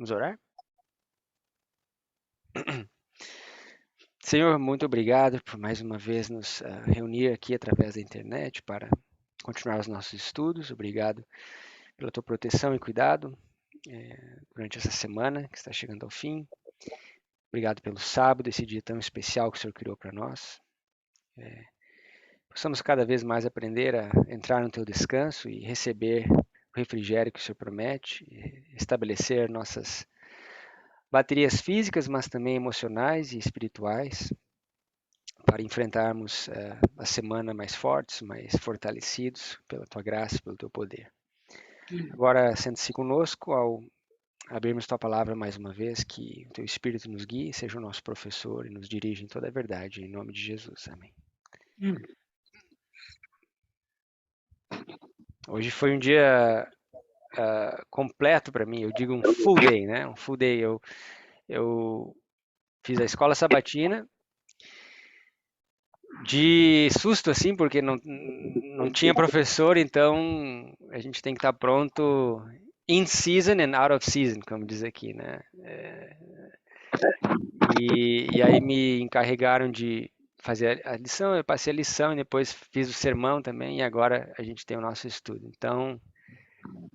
Vamos orar? Senhor, muito obrigado por mais uma vez nos reunir aqui através da internet para continuar os nossos estudos. Obrigado pela tua proteção e cuidado durante essa semana que está chegando ao fim. Obrigado pelo sábado, esse dia tão especial que o Senhor criou para nós. Possamos cada vez mais aprender a entrar no teu descanso e receber o refrigério que o Senhor promete, estabelecer nossas baterias físicas, mas também emocionais e espirituais, para enfrentarmos a semana mais fortes, mais fortalecidos pela tua graça, pelo teu poder. Agora, sente-se conosco ao abrirmos tua palavra mais uma vez, que o teu Espírito nos guie, seja o nosso professor e nos dirija em toda a verdade, em nome de Jesus. Amém. Hoje foi um dia completo para mim, eu digo um full day, né? Um full day. Eu fiz a escola sabatina de susto, assim, porque não tinha professor, então a gente tem que estar pronto in season and out of season, como diz aqui, né? E aí me encarregaram de fazer a lição, eu passei a lição e depois fiz o sermão também, e agora a gente tem o nosso estudo. Então,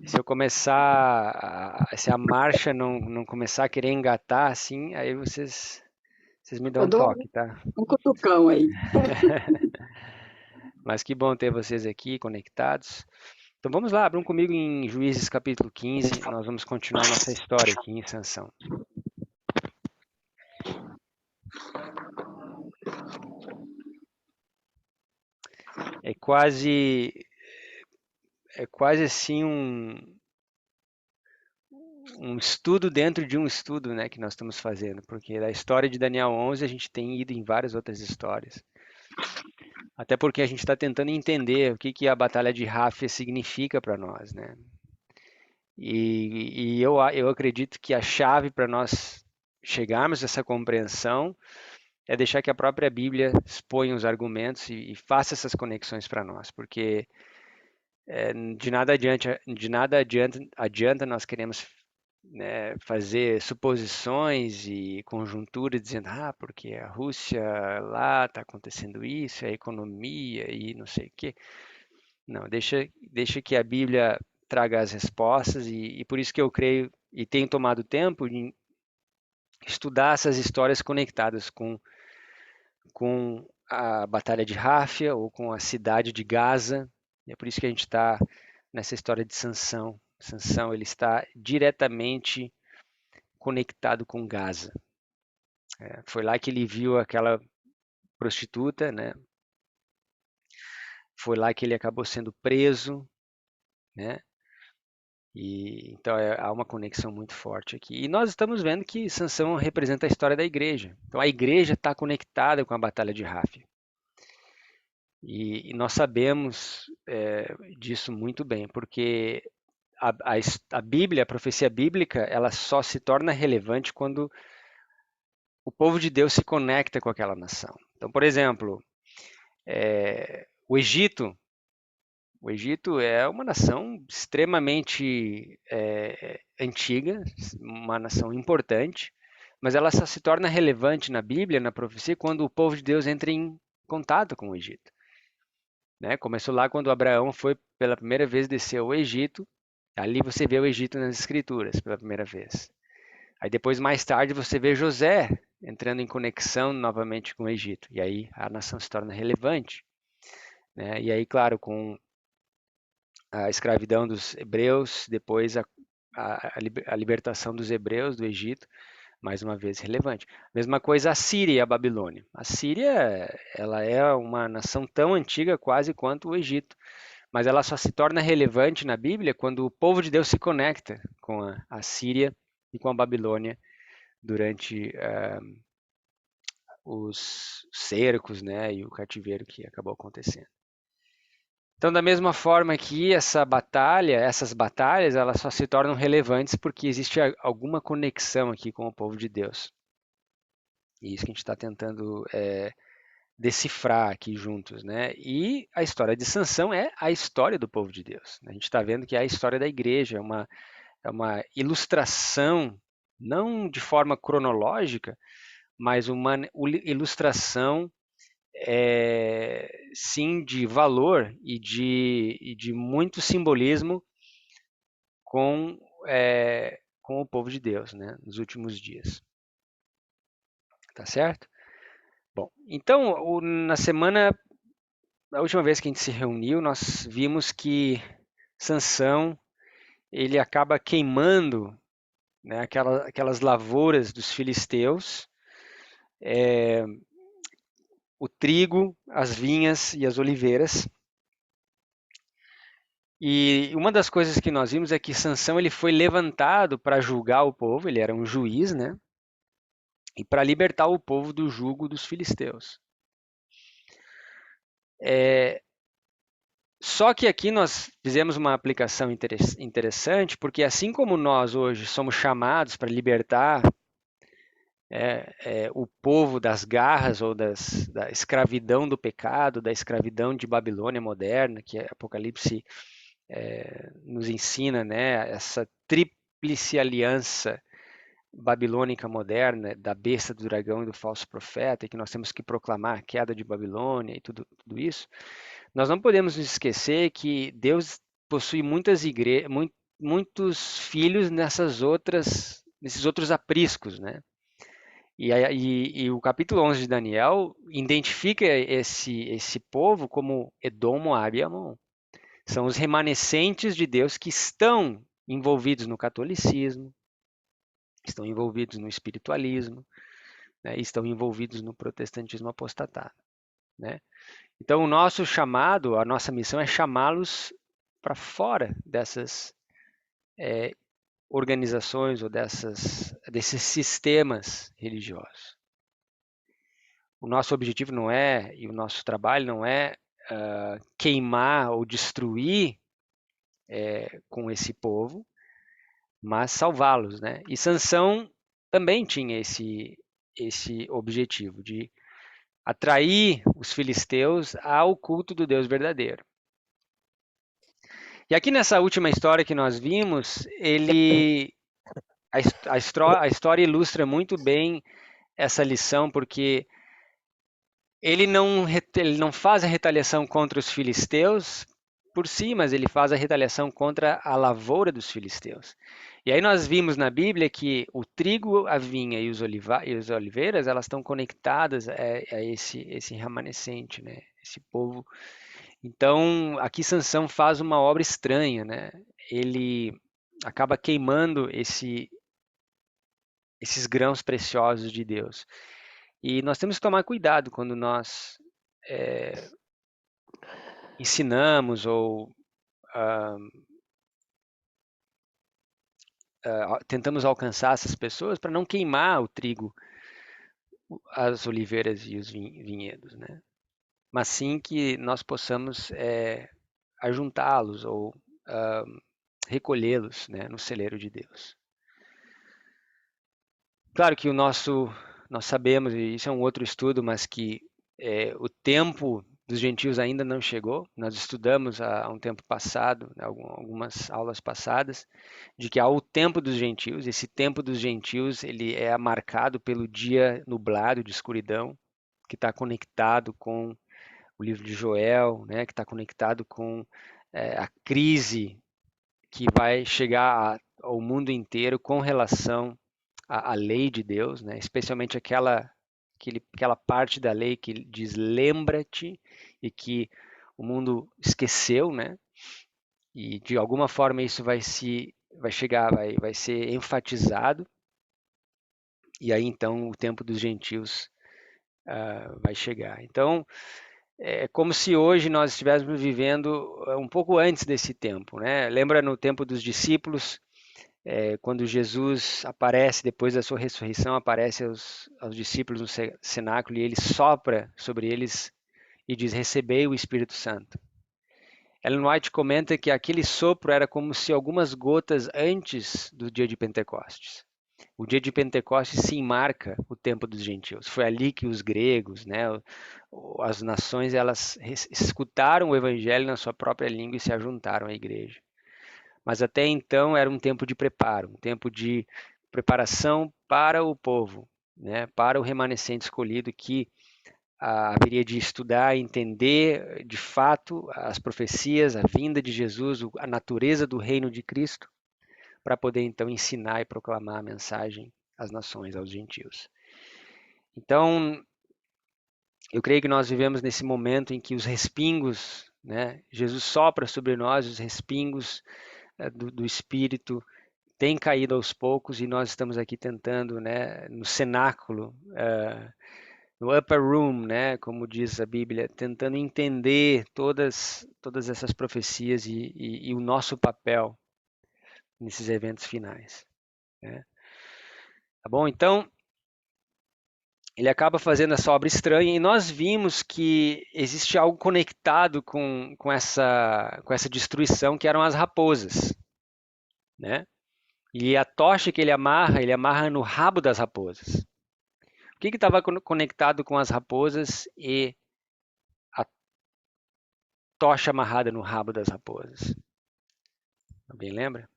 se eu começar, se a marcha não começar a querer engatar, assim, aí vocês me dão Eu um dou toque, tá? um cutucão aí. Mas que bom ter vocês aqui conectados. Então vamos lá, abram comigo em Juízes capítulo 15, nós vamos continuar nossa história aqui em Sansão. É quase assim um estudo dentro de um estudo, né, que nós estamos fazendo, porque da história de Daniel 11 a gente tem ido em várias outras histórias. Até porque a gente está tentando entender o que a Batalha de Ráfia significa para nós, né? E eu acredito que a chave para nós chegarmos a essa compreensão é deixar que a própria Bíblia exponha os argumentos e faça essas conexões para nós, porque de nada adianta nós queremos, né, fazer suposições e conjuntura dizendo, porque a Rússia lá está acontecendo isso, a economia e não sei o quê. Não, deixa que a Bíblia traga as respostas e por isso que eu creio e tenho tomado tempo em estudar essas histórias conectadas com a Batalha de Ráfia ou com a cidade de Gaza. E é por isso que a gente está nessa história de Sansão. Sansão, ele está diretamente conectado com Gaza. Foi lá que ele viu aquela prostituta, né? Foi lá que ele acabou sendo preso, né? E então há uma conexão muito forte aqui. E nós estamos vendo que Sansão representa a história da igreja. Então a igreja está conectada com a Batalha de Ráfia. E nós sabemos disso muito bem, porque a Bíblia, a profecia bíblica, ela só se torna relevante quando o povo de Deus se conecta com aquela nação. Então, por exemplo, o Egito. O Egito é uma nação extremamente antiga, uma nação importante, mas ela só se torna relevante na Bíblia, na profecia, quando o povo de Deus entra em contato com o Egito. Né? Começou lá quando Abraão foi pela primeira vez descer ao Egito. Ali você vê o Egito nas Escrituras pela primeira vez. Aí depois, mais tarde, você vê José entrando em conexão novamente com o Egito. E aí a nação se torna relevante. Né? E aí, claro, com a escravidão dos hebreus, depois a libertação dos hebreus do Egito, mais uma vez relevante. Mesma coisa a Síria e a Babilônia. A Síria, ela é uma nação tão antiga quase quanto o Egito, mas ela só se torna relevante na Bíblia quando o povo de Deus se conecta com a Síria e com a Babilônia durante os cercos, né, e o cativeiro que acabou acontecendo. Então, da mesma forma que essas batalhas, elas só se tornam relevantes porque existe alguma conexão aqui com o povo de Deus. E isso que a gente está tentando decifrar aqui juntos, né? E a história de Sansão é a história do povo de Deus. A gente está vendo que é a história da igreja, é uma ilustração não de forma cronológica, mas uma ilustração, sim, de valor e de muito simbolismo com, com o povo de Deus, né, nos últimos dias. Tá certo? Bom, então, a última vez que a gente se reuniu, nós vimos que Sansão, ele acaba queimando, né, aquelas lavouras dos filisteus, o trigo, as vinhas e as oliveiras. E uma das coisas que nós vimos é que Sansão ele foi levantado para julgar o povo, ele era um juiz, né? E para libertar o povo do jugo dos filisteus. Só que aqui nós fizemos uma aplicação interessante, porque assim como nós hoje somos chamados para libertar o povo das garras ou da escravidão do pecado, da escravidão de Babilônia moderna, que Apocalipse nos ensina, né, essa tríplice aliança babilônica moderna, da besta, do dragão e do falso profeta, e que nós temos que proclamar a queda de Babilônia e tudo isso. Nós não podemos nos esquecer que Deus possui muitos filhos nesses outros apriscos, né? E o capítulo 11 de Daniel identifica esse povo como Edom, Moab e Amon. São os remanescentes de Deus que estão envolvidos no catolicismo, estão envolvidos no espiritualismo, né? Estão envolvidos no protestantismo apostatado, né? Então, o nosso chamado, a nossa missão é chamá-los para fora dessas organizações ou desses sistemas religiosos. O nosso objetivo não é, e o nosso trabalho não é queimar ou destruir com esse povo, mas salvá-los, né? E Sansão também tinha esse objetivo de atrair os filisteus ao culto do Deus verdadeiro. E aqui nessa última história que nós vimos, a história ilustra muito bem essa lição, porque ele não faz a retaliação contra os filisteus por si, mas ele faz a retaliação contra a lavoura dos filisteus. E aí nós vimos na Bíblia que o trigo, a vinha e as oliveiras, elas estão conectadas a esse remanescente, né? Esse povo. Então, aqui Sansão faz uma obra estranha, né? Ele acaba queimando esses grãos preciosos de Deus. E nós temos que tomar cuidado quando nós ensinamos ou tentamos alcançar essas pessoas para não queimar o trigo, as oliveiras e os vinhedos, né? Mas sim que nós possamos ajuntá-los ou recolhê-los, né, no celeiro de Deus. Claro que nós sabemos, e isso é um outro estudo, mas que o tempo dos gentios ainda não chegou. Nós estudamos há um tempo passado, algumas aulas passadas, de que há o tempo dos gentios. Esse tempo dos gentios ele é marcado pelo dia nublado de escuridão, que está conectado com o livro de Joel, né, que está conectado com a crise que vai chegar ao mundo inteiro com relação à lei de Deus, né, especialmente aquela parte da lei que diz lembra-te, e que o mundo esqueceu, né? E de alguma forma isso vai ser enfatizado, e aí então o tempo dos gentios vai chegar. Então é como se hoje nós estivéssemos vivendo um pouco antes desse tempo, né? Lembra no tempo dos discípulos, quando Jesus aparece, depois da sua ressurreição, aparece aos discípulos no cenáculo e ele sopra sobre eles e diz: recebei o Espírito Santo. Ellen White comenta que aquele sopro era como se algumas gotas antes do dia de Pentecostes. O dia de Pentecostes se enmarca o tempo dos gentios. Foi ali que os gregos, né, as nações, elas escutaram o evangelho na sua própria língua e se ajuntaram à igreja. Mas até então era um tempo de preparo, um tempo de preparação para o povo, né, para o remanescente escolhido que haveria de estudar e entender de fato as profecias, a vinda de Jesus, a natureza do reino de Cristo, para poder então ensinar e proclamar a mensagem às nações, aos gentios. Então, eu creio que nós vivemos nesse momento em que os respingos, né, Jesus sopra sobre nós, os respingos do Espírito têm caído aos poucos e nós estamos aqui tentando, né, no cenáculo, no upper room, né, como diz a Bíblia, tentando entender todas essas profecias e o nosso papel nesses eventos finais. Né? Tá bom? Então, ele acaba fazendo essa obra estranha e nós vimos que existe algo conectado com essa destruição, que eram as raposas. Né? E a tocha que ele amarra no rabo das raposas. O que estava conectado com as raposas e a tocha amarrada no rabo das raposas? Alguém lembra?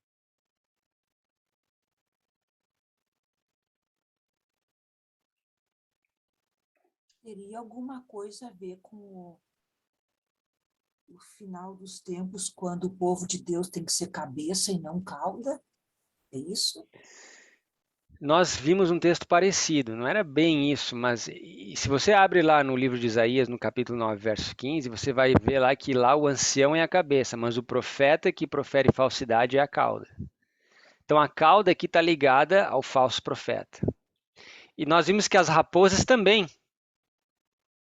Teria alguma coisa a ver com o final dos tempos, quando o povo de Deus tem que ser cabeça e não cauda? É isso? Nós vimos um texto parecido, não era bem isso, mas se você abre lá no livro de Isaías, no capítulo 9, verso 15, você vai ver lá que lá o ancião é a cabeça, mas o profeta que profere falsidade é a cauda. Então a cauda aqui está ligada ao falso profeta. E nós vimos que as raposas também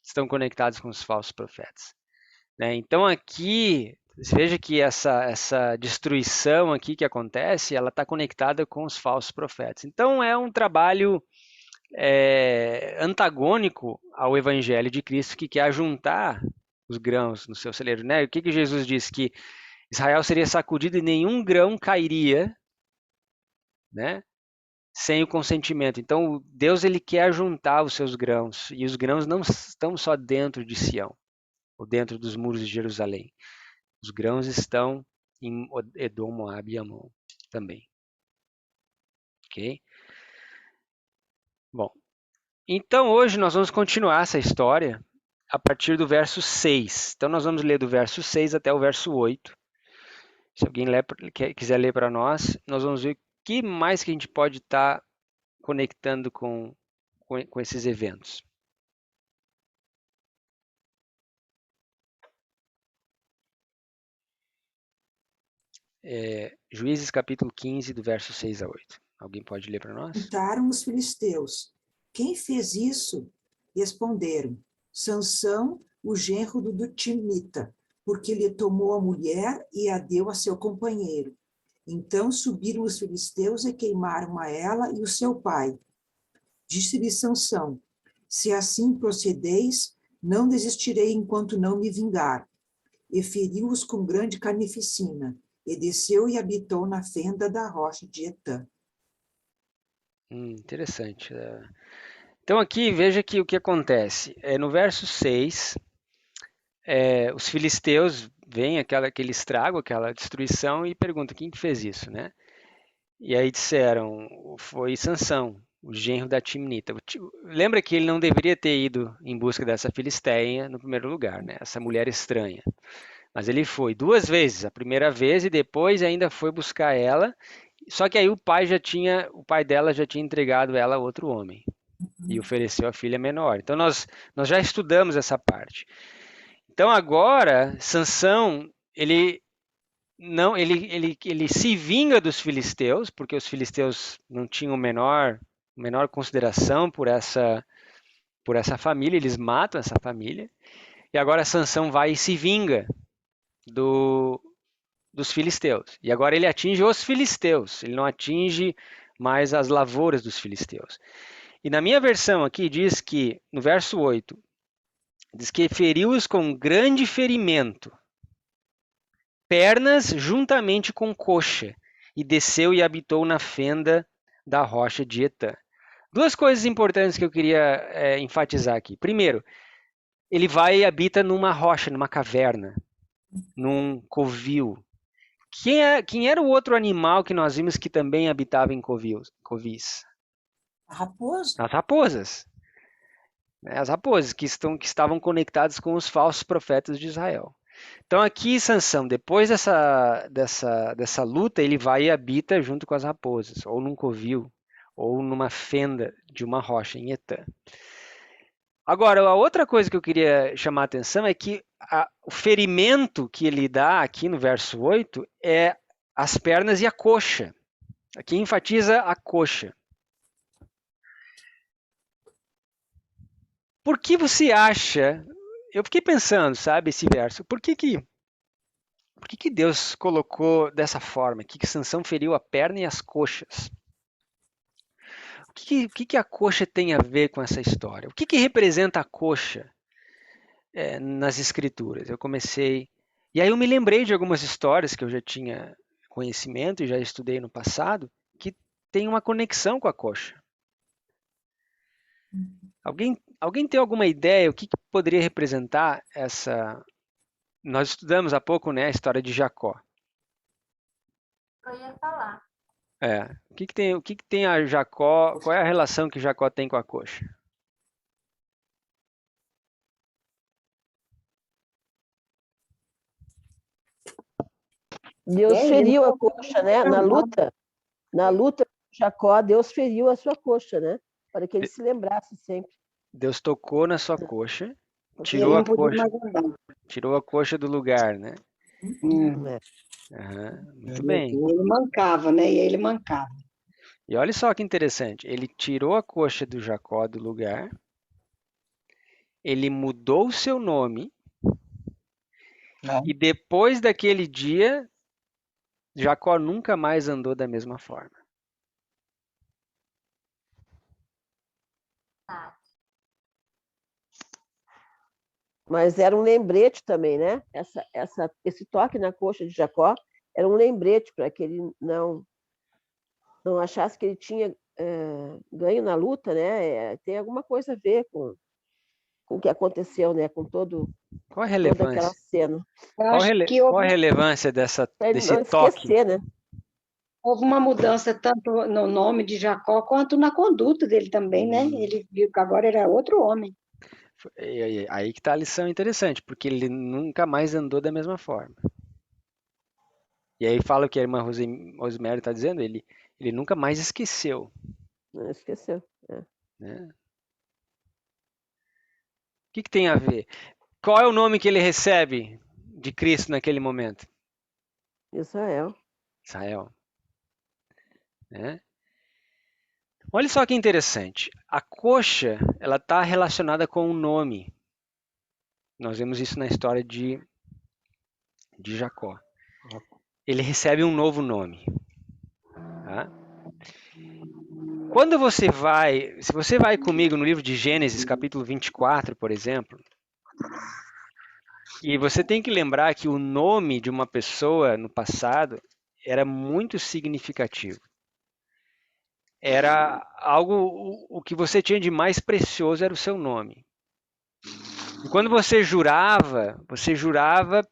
estão conectadas com os falsos profetas. Né? Então aqui, veja que essa destruição aqui que acontece, ela está conectada com os falsos profetas. Então é um trabalho antagônico ao evangelho de Cristo, que quer ajuntar os grãos no seu celeiro. Né? O que Jesus disse? Que Israel seria sacudido e nenhum grão cairia, né, sem o consentimento. Então Deus ele quer ajuntar os seus grãos, e os grãos não estão só dentro de Sião, ou dentro dos muros de Jerusalém. Os grãos estão em Edom, Moab e Amon também. Ok? Bom, então hoje nós vamos continuar essa história a partir do verso 6. Então nós vamos ler do verso 6 até o verso 8. Se alguém quiser ler para nós, nós vamos ver o que mais que a gente pode estar conectando com esses eventos. Juízes capítulo 15, do verso 6 a 8. Alguém pode ler para nós? Perguntaram os filisteus: quem fez isso? Responderam: Sansão, o genro do Timnita, porque lhe tomou a mulher e a deu a seu companheiro. Então subiram os filisteus e queimaram a ela e o seu pai. Disse-lhe Sansão: se assim procedeis, não desistirei enquanto não me vingar. E feriu-os com grande carnificina, e desceu e habitou na fenda da rocha de Etã. Interessante. Então aqui veja que o que acontece. No verso 6, os filisteus veem aquele estrago, aquela destruição e perguntam quem que fez isso, né? E aí disseram, foi Sansão, o genro da Timnita. Lembra que ele não deveria ter ido em busca dessa filisteia no primeiro lugar, né? Essa mulher estranha. Mas ele foi 2 vezes, a primeira vez e depois ainda foi buscar ela. Só que aí o pai dela já tinha entregado ela a outro homem e ofereceu a filha menor. Então nós já estudamos essa parte. Então agora Sansão, ele não, ele se vinga dos filisteus, porque os filisteus não tinham menor consideração por essa família, eles matam essa família. E agora Sansão vai e se vinga dos filisteus. E agora ele atinge os filisteus, ele não atinge mais as lavouras dos filisteus. E na minha versão aqui diz que, no verso 8, diz que feriu-os com grande ferimento, pernas juntamente com coxa, e desceu e habitou na fenda da rocha de Etã. Duas coisas importantes que eu queria enfatizar aqui. Primeiro, ele vai e habita numa rocha, numa caverna, num covil. Quem era o outro animal que nós vimos que também habitava em covis? A raposa? As raposas. Né? As raposas que estavam conectadas com os falsos profetas de Israel. Então aqui Sansão, depois dessa luta, ele vai e habita junto com as raposas, ou num covil, ou numa fenda de uma rocha em Etã. Agora, a outra coisa que eu queria chamar a atenção é que o ferimento que ele dá aqui no verso 8 é as pernas e a coxa. Aqui enfatiza a coxa. Por que você acha? Eu fiquei pensando, sabe, esse verso. Por que Deus colocou dessa forma? Que Sansão feriu a perna e as coxas? O que a coxa tem a ver com essa história? O que representa a coxa nas escrituras? Eu comecei. E aí eu me lembrei de algumas histórias que eu já tinha conhecimento e já estudei no passado, que tem uma conexão com a coxa. Alguém tem alguma ideia o que poderia representar essa. Nós estudamos há pouco, né, a história de Jacó. Eu ia falar. O que tem a Jacó? Qual é a relação que Jacó tem com a coxa? Deus Ele feriu a não coxa, né? Na luta, Jacó, Deus feriu a sua coxa, né? Para que ele se lembrasse sempre. Deus tocou na sua coxa, porque ele não podia mais andar. tirou a coxa do lugar, né? Né? Aham, muito bem. Ele mancava, né? E ele mancava. E olha só que interessante, ele tirou a coxa do Jacó do lugar, ele mudou o seu nome, e depois daquele dia, Jacó nunca mais andou da mesma forma. Mas era um lembrete também, né? Esse toque na coxa de Jacó era um lembrete para que ele não achasse que ele tinha ganho na luta, né? Tem alguma coisa a ver com o que aconteceu, né? Com Qual a toda aquela relevância? cena. Eu Qual, acho que qual a relevância Para ele desse não toque? esquecer, né? houve uma mudança tanto no nome de Jacó quanto na conduta dele também, né? Ele viu que agora era outro homem. Aí que está a lição interessante, porque ele nunca mais andou da mesma forma. E aí fala o que a irmã Rosemary está dizendo, ele nunca mais esqueceu. Não esqueceu. Né? O que tem a ver? Qual é o nome que ele recebe de Cristo naquele momento? Israel. Israel. Né? Olha só que interessante. A coxa, ela está relacionada com o nome. Nós vemos isso na história de Jacó. Ele recebe um novo nome. Tá? Se você vai comigo no livro de Gênesis, capítulo 24, por exemplo, e você tem que lembrar que o nome de uma pessoa no passado era muito significativo. Era algo, o que você tinha de mais precioso era o seu nome. E quando você jurava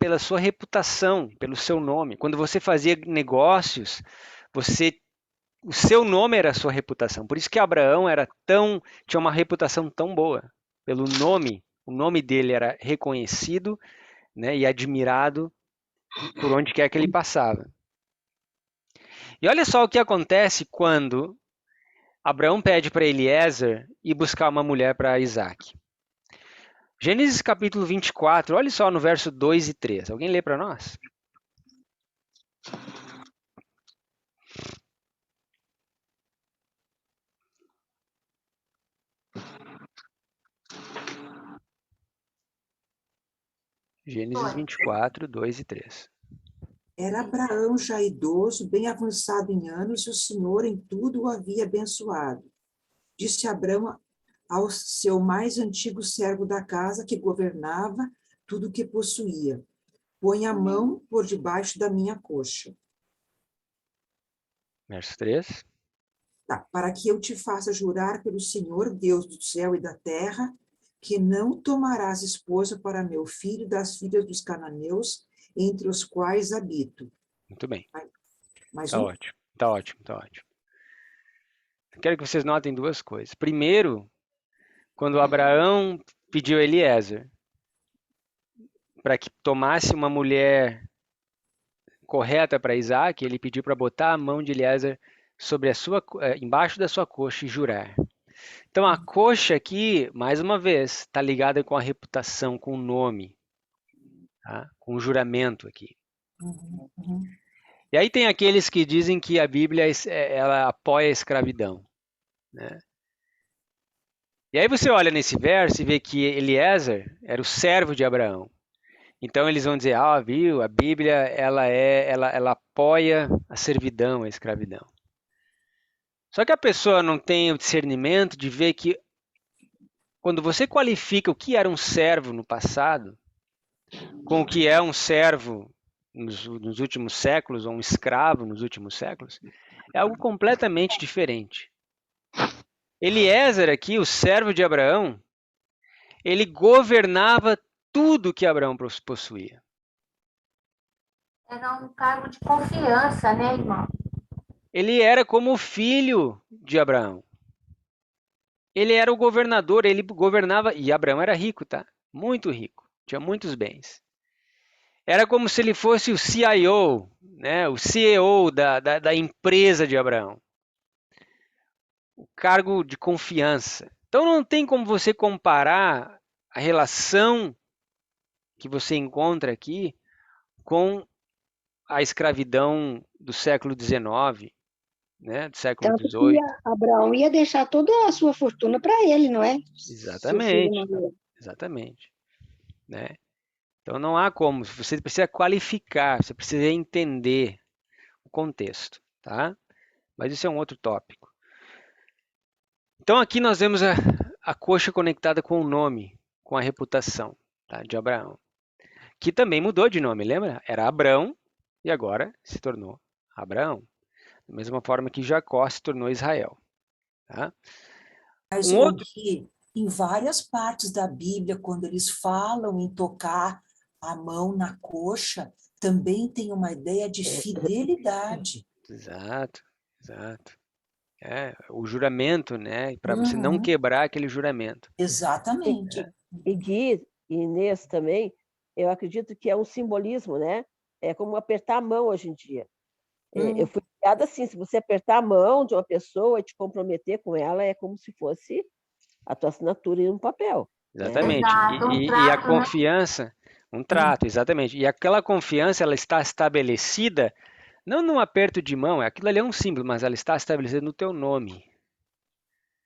pela sua reputação, pelo seu nome. Quando você fazia negócios, o seu nome era a sua reputação. Por isso que Abraão tinha uma reputação tão boa. Pelo nome, o nome dele era reconhecido, né, e admirado por onde quer que ele passava. E olha só o que acontece quando Abraão pede para Eliezer ir buscar uma mulher para Isaac. Gênesis capítulo 24, olha só no verso 2 e 3. Alguém lê para nós? Gênesis 24, 2 e 3. Era Abraão já idoso, bem avançado em anos, e o Senhor em tudo o havia abençoado. Disse Abraão ao seu mais antigo servo da casa, que governava tudo o que possuía: põe a mão por debaixo da minha coxa. Verso 3. Tá, para que eu te faça jurar pelo Senhor, Deus do céu e da terra, que não tomarás esposa para meu filho das filhas dos cananeus, entre os quais habito, Muito bem. Mais Tá um? ótimo. Tá ótimo, tá ótimo. Quero que vocês notem duas coisas. Primeiro, quando Abraão pediu a Eliezer para que tomasse uma mulher correta para Isaac, ele pediu para botar a mão de Eliezer sobre embaixo da sua coxa e jurar. Então a coxa aqui, mais uma vez, está ligada com a reputação, com o nome, tá? Com o juramento aqui. E aí tem aqueles que dizem que a Bíblia ela apoia a escravidão, né? E aí você olha nesse verso e vê que Eliezer era o servo de Abraão. Então eles vão dizer, viu, a Bíblia ela apoia a servidão, a escravidão. Só que a pessoa não tem o discernimento de ver que quando você qualifica o que era um servo no passado, com o que é um servo nos últimos séculos, ou um escravo nos últimos séculos, é algo completamente diferente. Eliezer aqui, o servo de Abraão, ele governava tudo que Abraão possuía. Era um cargo de confiança, né, irmão? Ele era como o filho de Abraão. Ele era o governador, ele governava, e Abraão era rico, tá? Muito rico, tinha muitos bens. Era como se ele fosse o CIO, né? O CEO da empresa de Abraão. O cargo de confiança. Então não tem como você comparar a relação que você encontra aqui com a escravidão do século XIX, né? Do século Tanto que XVIII. Abraão ia deixar toda a sua fortuna para ele, não é? Se o filho Exatamente, morrer. exatamente, né? Então não há como, você precisa qualificar, você precisa entender o contexto, tá? Mas isso é um outro tópico. Então aqui nós vemos a coxa conectada com o nome, com a reputação, tá, de Abraão, que também mudou de nome, lembra? Era Abrão e agora se tornou Abraão. Da mesma forma que Jacó se tornou Israel. Tá? Mas, Gui, em várias partes da Bíblia, quando eles falam em tocar a mão na coxa, também tem uma ideia de fidelidade. Exato, exato. O juramento, né? Para você não quebrar aquele juramento. Exatamente. E Gui e Inês também, eu acredito que é um simbolismo, né? É como apertar a mão hoje em dia. Eu fui criada assim, se você apertar a mão de uma pessoa e te comprometer com ela, é como se fosse a tua assinatura em um papel. Exatamente. Exato, um E a trato, né? confiança, um trato, exatamente. E aquela confiança, ela está estabelecida, não num aperto de mão, aquilo ali é um símbolo, mas ela está estabelecida no teu nome.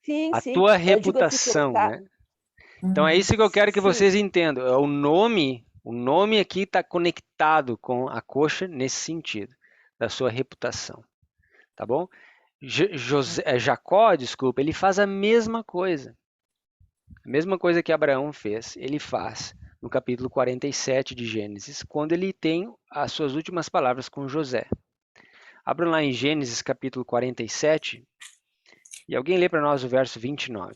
Sim, A sim. tua Eu digo assim, reputação, colocar. né? Então é isso que eu quero que Sim, vocês entendam. O nome aqui está conectado com a coxa nesse sentido, da sua reputação. Tá bom? Jacó, desculpa, ele faz a mesma coisa. A mesma coisa que Abraão fez, ele faz no capítulo 47 de Gênesis, quando ele tem as suas últimas palavras com José. Abram lá em Gênesis capítulo 47 e alguém lê para nós o verso 29.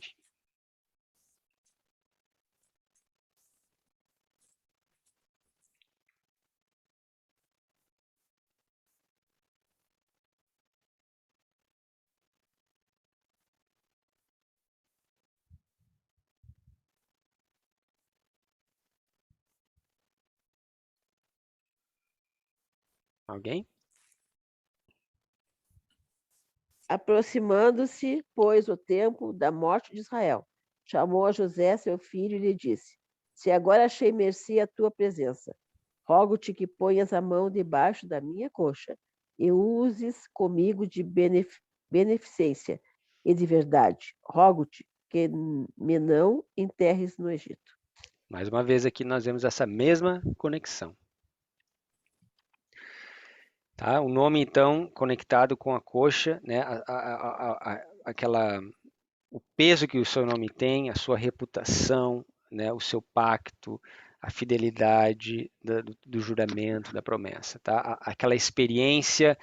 Alguém? Aproximando-se, pois, o tempo da morte de Israel, chamou a José, seu filho, e lhe disse: Se agora achei mercê à tua presença, rogo-te que ponhas a mão debaixo da minha coxa e uses comigo de beneficência e de verdade. Rogo-te que me não enterres no Egito. Mais uma vez aqui nós vemos essa mesma conexão. Tá? O nome, então, conectado com a coxa, né? O peso que o seu nome tem, a sua reputação, né? O seu pacto, a fidelidade do juramento, da promessa. Tá? Aquela experiência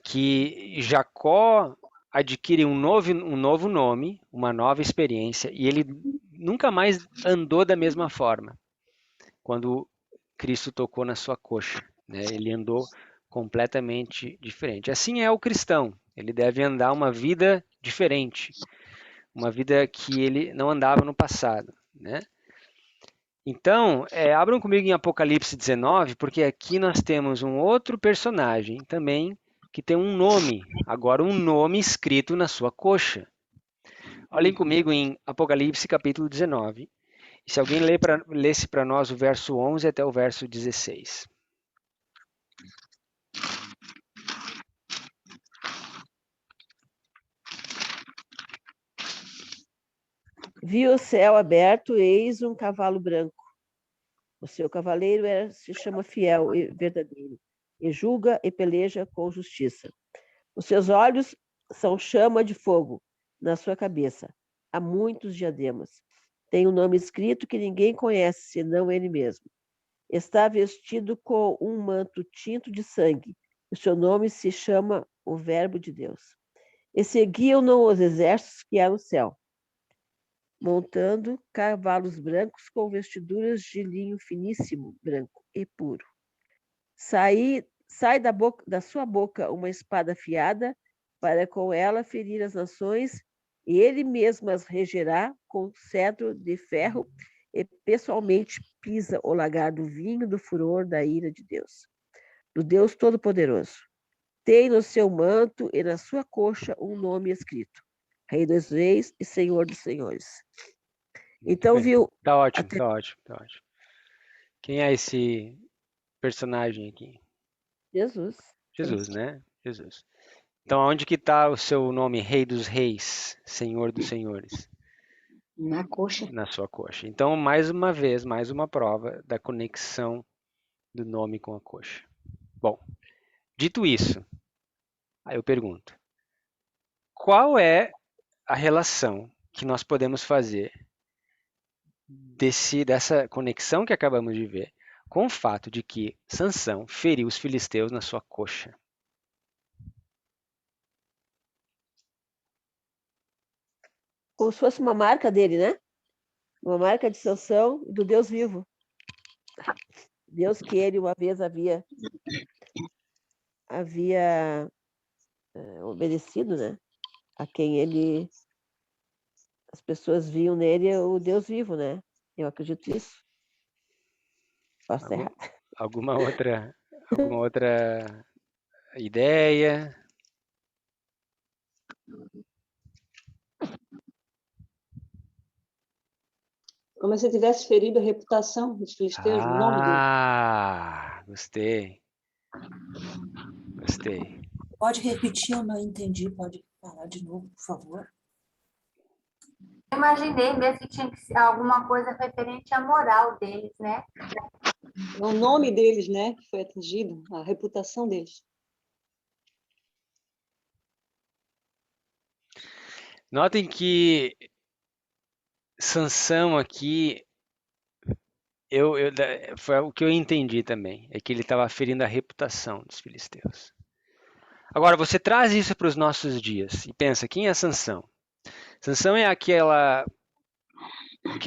que Jacó adquire um novo nome, uma nova experiência, e ele nunca mais andou da mesma forma quando Cristo tocou na sua coxa. Né? Ele andou completamente diferente. Assim é o cristão. Ele deve andar uma vida diferente, uma vida que ele não andava no passado, né? Então, abram comigo em Apocalipse 19, porque aqui nós temos um outro personagem também que tem um nome, agora um nome escrito na sua coxa. Olhem comigo em Apocalipse capítulo 19. E se alguém lesse para nós o verso 11 até o verso 16. Vi o céu aberto, eis um cavalo branco. O seu cavaleiro se chama Fiel e Verdadeiro, e julga e peleja com justiça. Os seus olhos são chama de fogo, na sua cabeça há muitos diademas. Tem um nome escrito que ninguém conhece, senão ele mesmo. Está vestido com um manto tinto de sangue. O seu nome se chama o Verbo de Deus. E seguiam-no os exércitos que há no céu, montando cavalos brancos com vestiduras de linho finíssimo, branco e puro. Sai da sua boca uma espada afiada, para com ela ferir as nações, e ele mesmo as regerá com cetro de ferro, e pessoalmente pisa o lagar do vinho do furor da ira de Deus, do Deus Todo-Poderoso. Tem no seu manto e na sua coxa um nome escrito: Rei dos Reis e Senhor dos Senhores. Então, viu? Tá ótimo, tá ótimo, tá ótimo. Quem é esse personagem aqui? Jesus. Jesus, né? Jesus. Então, onde que está o seu nome, Rei dos Reis, Senhor dos Senhores? Na coxa. Na sua coxa. Então, mais uma vez, mais uma prova da conexão do nome com a coxa. Bom, dito isso, aí eu pergunto: qual é a relação que nós podemos fazer dessa conexão que acabamos de ver com o fato de que Sansão feriu os filisteus na sua coxa? Como se fosse uma marca dele, né? Uma marca de Sansão do Deus vivo. Deus que ele uma vez havia obedecido, né? A quem as pessoas viam nele o Deus vivo, né? Eu acredito nisso. Posso estar errado. Alguma outra ideia? Como se tivesse ferido a reputação dos filisteus, o nome dele. Gostei. Gostei. Pode repetir, eu não entendi. Pode falar de novo, por favor. Eu imaginei mesmo que tinha que ser alguma coisa referente à moral deles, né? É o nome deles, né, que foi atingido, a reputação deles. Notem que Sansão aqui, foi o que eu entendi também, é que ele estava ferindo a reputação dos filisteus. Agora, você traz isso para os nossos dias e pensa, quem é Sansão? Sansão é aquele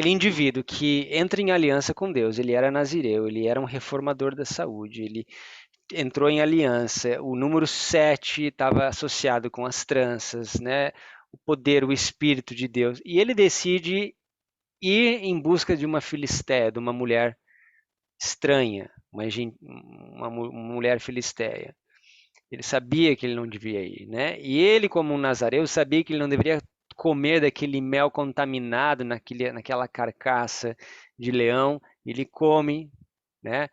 indivíduo que entra em aliança com Deus. Ele era nazireu, ele era um reformador da saúde, ele entrou em aliança. O número 7 estava associado com as tranças, né? O poder, o espírito de Deus. E ele decide ir em busca de uma filisteia, de uma mulher estranha, uma mulher filisteia. Ele sabia que ele não devia ir, né? E ele, como um nazareu, sabia que ele não deveria comer daquele mel contaminado naquela carcaça de leão. Ele come, né?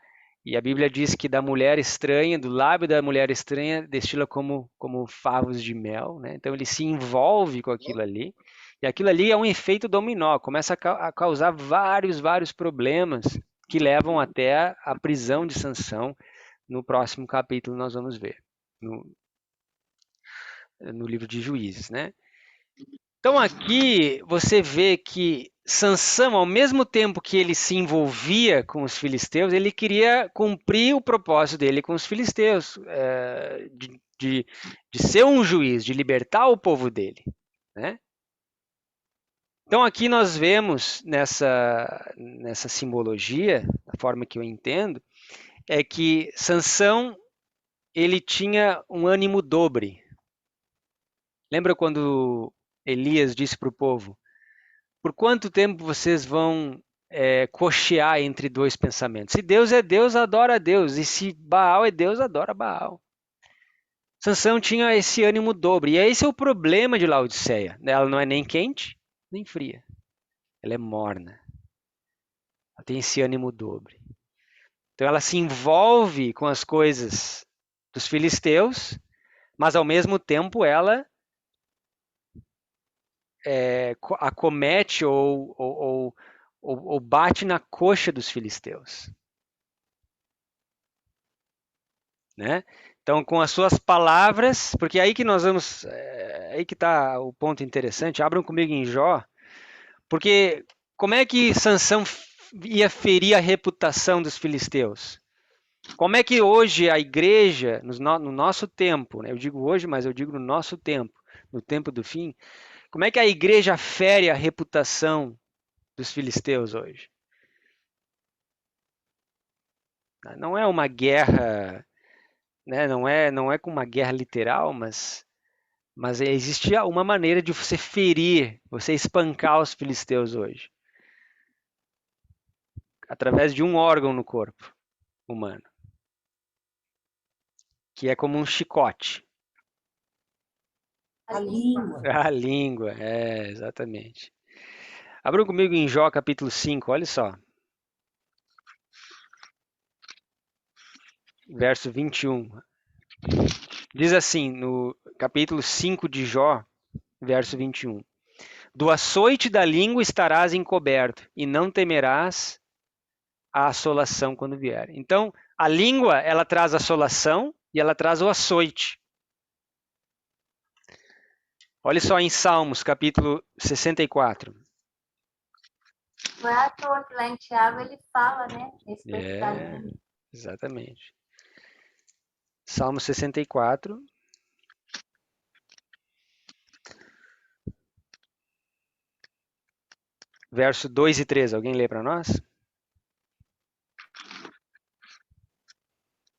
E a Bíblia diz que da mulher estranha, do lábio da mulher estranha, destila como favos de mel, né? Então ele se envolve com aquilo ali. E aquilo ali é um efeito dominó, começa a causar vários problemas que levam até a prisão de Sansão. No próximo capítulo nós vamos ver, no livro de Juízes, né? Então aqui você vê que Sansão, ao mesmo tempo que ele se envolvia com os filisteus, ele queria cumprir o propósito dele com os filisteus, de ser um juiz, de libertar o povo dele, né? Então aqui nós vemos nessa simbologia, da forma que eu entendo, é que Sansão ele tinha um ânimo dobre. Lembra quando Elias disse para o povo: por quanto tempo vocês vão cochear entre dois pensamentos? Se Deus é Deus, adora a Deus. E se Baal é Deus, adora Baal. Sansão tinha esse ânimo dobre. E esse é o problema de Laodiceia. Ela não é nem quente, nem fria. Ela é morna. Ela tem esse ânimo dobre. Então ela se envolve com as coisas dos filisteus, mas ao mesmo tempo ela acomete ou bate na coxa dos filisteus. Né? Então, com as suas palavras, porque aí que nós vamos, aí que está o ponto interessante. Abram comigo em Jó, porque como é que Sansão ia ferir a reputação dos filisteus? Como é que hoje a igreja, no nosso tempo, né? Eu digo hoje, mas eu digo no nosso tempo, no tempo do fim, como é que a igreja fere a reputação dos filisteus hoje? Não é uma guerra, né? Não é com uma guerra literal, mas existe uma maneira de você ferir, você espancar os filisteus hoje, através de um órgão no corpo humano, que é como um chicote. A língua. A língua, exatamente. Abram comigo em Jó capítulo 5, olha só. Verso 21. Diz assim, no capítulo 5 de Jó, verso 21. Do açoite da língua estarás encoberto, e não temerás a assolação quando vier. Então, a língua, ela traz a assolação e ela traz o açoite. Olha só em Salmos, capítulo 64. Não é à toa que lá em Tiago ele fala, né? Respeito da língua. Exatamente. Salmo 64. Verso 2 e 3. Alguém lê para nós?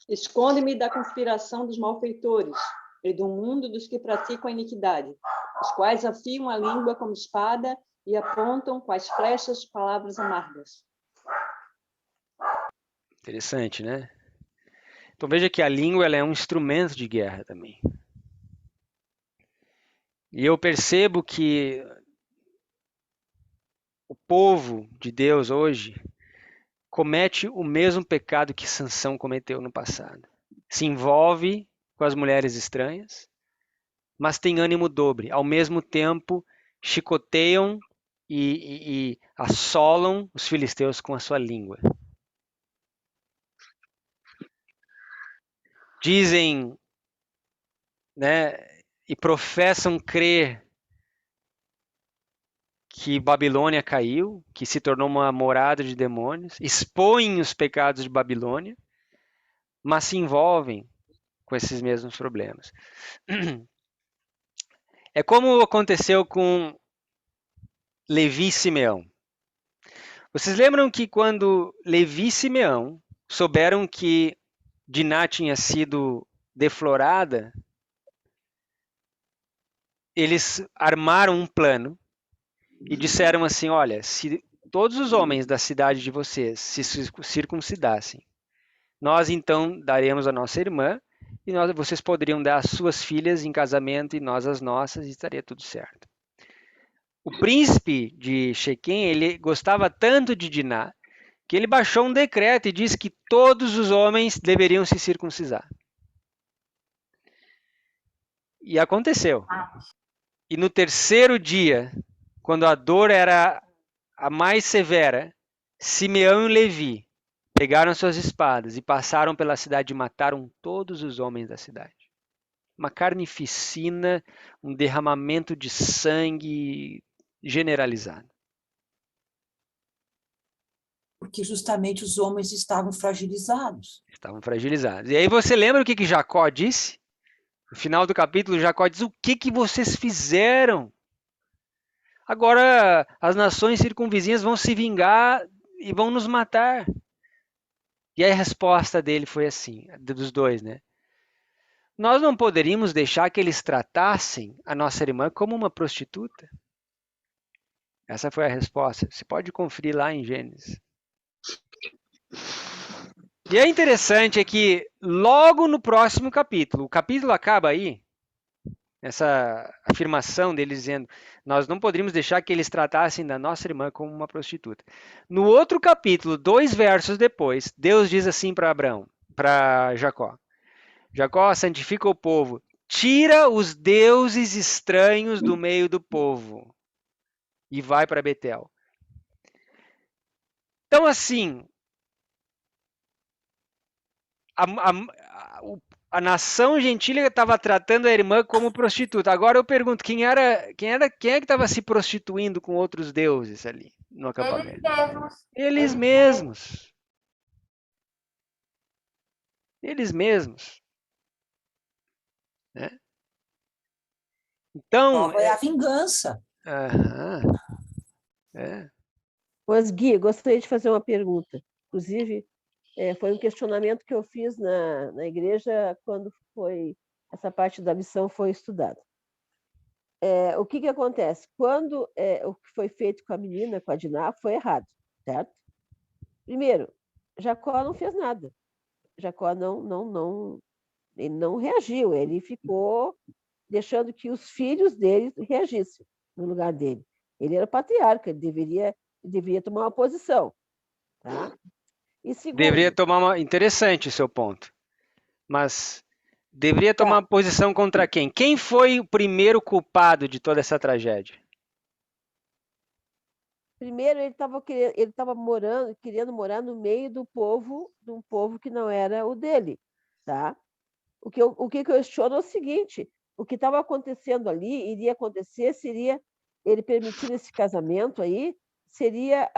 Esconde-me da conspiração dos malfeitores e do mundo dos que praticam a iniquidade, os quais afiam a língua como espada e apontam com as flechas palavras amargas. Interessante, né? Então veja que a língua ela é um instrumento de guerra também. E eu percebo que o povo de Deus hoje comete o mesmo pecado que Sansão cometeu no passado. Se envolve com as mulheres estranhas, mas tem ânimo dobre. Ao mesmo tempo, chicoteiam e assolam os filisteus com a sua língua. Dizem, né, e professam crer que Babilônia caiu, que se tornou uma morada de demônios, expõem os pecados de Babilônia, mas se envolvem com esses mesmos problemas. É como aconteceu com Levi e Simeão. Vocês lembram que quando Levi e Simeão souberam que Diná tinha sido deflorada, eles armaram um plano e disseram assim: olha, se todos os homens da cidade de vocês se circuncidassem, nós então daremos a nossa irmã e vocês poderiam dar as suas filhas em casamento e nós as nossas e estaria tudo certo. O príncipe de Shequém, ele gostava tanto de Diná que ele baixou um decreto e disse que todos os homens deveriam se circuncidar. E aconteceu. E no terceiro dia, quando a dor era a mais severa, Simeão e Levi pegaram suas espadas e passaram pela cidade e mataram todos os homens da cidade. Uma carnificina, um derramamento de sangue generalizado. Porque justamente os homens estavam fragilizados. Estavam fragilizados. E aí você lembra o que Jacó disse? No final do capítulo, Jacó diz: o que vocês fizeram? Agora as nações circunvizinhas vão se vingar e vão nos matar. E aí a resposta dele foi assim, dos dois, né? nós não poderíamos deixar que eles tratassem a nossa irmã como uma prostituta? Essa foi a resposta. Você pode conferir lá em Gênesis. E é interessante é que logo no próximo capítulo, o capítulo acaba aí, essa afirmação deles dizendo, nós não poderíamos deixar que eles tratassem da nossa irmã como uma prostituta. No outro capítulo, 2 versos depois, Deus diz assim para Abraão, para Jacó: Jacó, santifica o povo, tira os deuses estranhos do meio do povo e vai para Betel. Então, assim, a nação gentílica estava tratando a irmã como prostituta. Agora eu pergunto, quem é que estava se prostituindo com outros deuses ali no acampamento? Eles mesmos. Eles mesmos. Né? Então. É a vingança. Mas, Gui, gostaria de fazer uma pergunta. Inclusive, foi um questionamento que eu fiz na igreja quando essa parte da missão foi estudada. O que acontece? Quando o que foi feito com a menina, com a Diná, foi errado, certo? Primeiro, Jacó não fez nada. Jacó ele não reagiu, ele ficou deixando que os filhos dele reagissem no lugar dele. Ele era patriarca, ele deveria tomar uma posição. Tá? E segundo, deveria tomar interessante o seu ponto. Mas deveria tomar uma posição contra quem? Quem foi o primeiro culpado de toda essa tragédia? Primeiro, ele estava querendo morar no meio de um povo que não era o dele. Tá? O que eu questiono é o seguinte: o que estava acontecendo ali, iria acontecer, seria ele permitir esse casamento aí, seria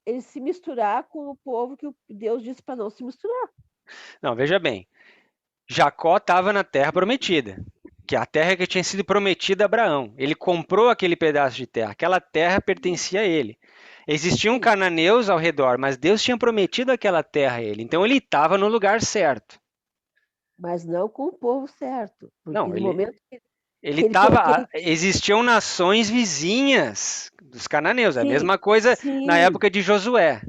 ele se misturar com o povo que Deus disse para não se misturar. Não, veja bem. Jacó estava na terra prometida, que é a terra que tinha sido prometida a Abraão. Ele comprou aquele pedaço de terra, aquela terra pertencia a ele. Existiam cananeus ao redor, mas Deus tinha prometido aquela terra a ele. Então ele estava no lugar certo. Mas não com o povo certo. Não, ele estava. Existiam nações vizinhas dos cananeus. Sim, a mesma coisa na época de Josué.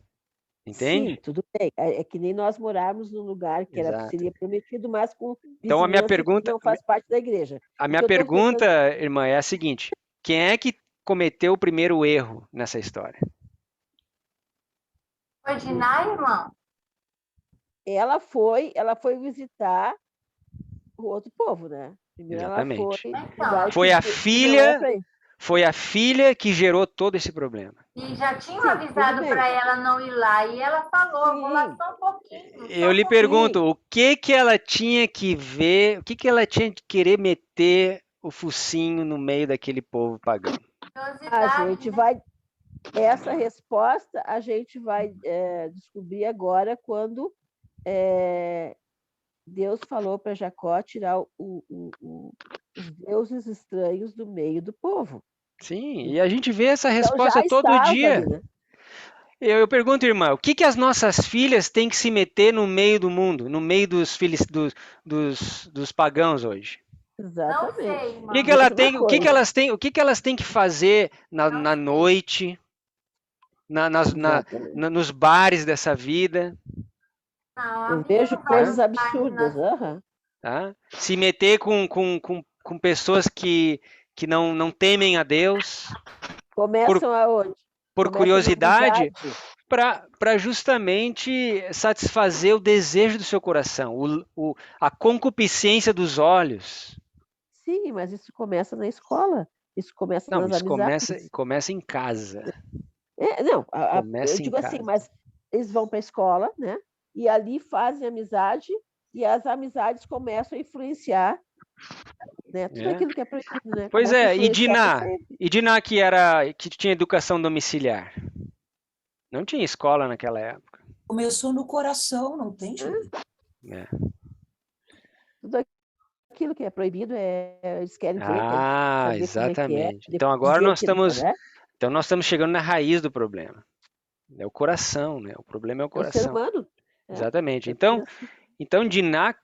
Entende? Sim, tudo bem. É que nem nós morarmos num lugar que seria prometido, mas com então a minha pergunta não faz parte da igreja. A minha pergunta, irmã, é a seguinte: quem é que cometeu o primeiro erro nessa história? Foi Diná, irmão? Ela foi visitar o outro povo, né? Primeiro exatamente. Ela foi a filha que gerou todo esse problema. E já tinham avisado para ela não ir lá, e ela falou, vou lá só um pouquinho. Eu lhe pergunto, o que ela tinha que ver, o que ela tinha que querer meter o focinho no meio daquele povo pagão? A gente vai... Essa resposta a gente vai descobrir agora quando Deus falou para Jacó tirar os deuses estranhos do meio do povo. Sim, e a gente vê essa resposta todo dia. Ali, né? Eu pergunto, irmã, o que as nossas filhas têm que se meter no meio do mundo, no meio dos pagãos hoje? Exatamente. O que elas têm que fazer na noite, nos bares dessa vida? Eu vejo coisas absurdas. Tá? Se meter com pessoas que não temem a Deus. Começam aonde? Por curiosidade, para justamente satisfazer o desejo do seu coração, a concupiscência dos olhos. Sim, mas isso começa na escola. Isso começa nas amizades. Começa em casa. Eu digo assim, mas eles vão para a escola, né? E ali fazem amizade e as amizades começam a influenciar, né? Tudo aquilo que é proibido, né? Pois e Diná que tinha educação domiciliar? Não tinha escola naquela época. Começou no coração, não tem? Tudo aquilo que é proibido eles querem ver. Exatamente. Então agora nós estamos chegando na raiz do problema. É o coração, né? O problema é o coração. É o ser humano. Exatamente. Então, Então, Diná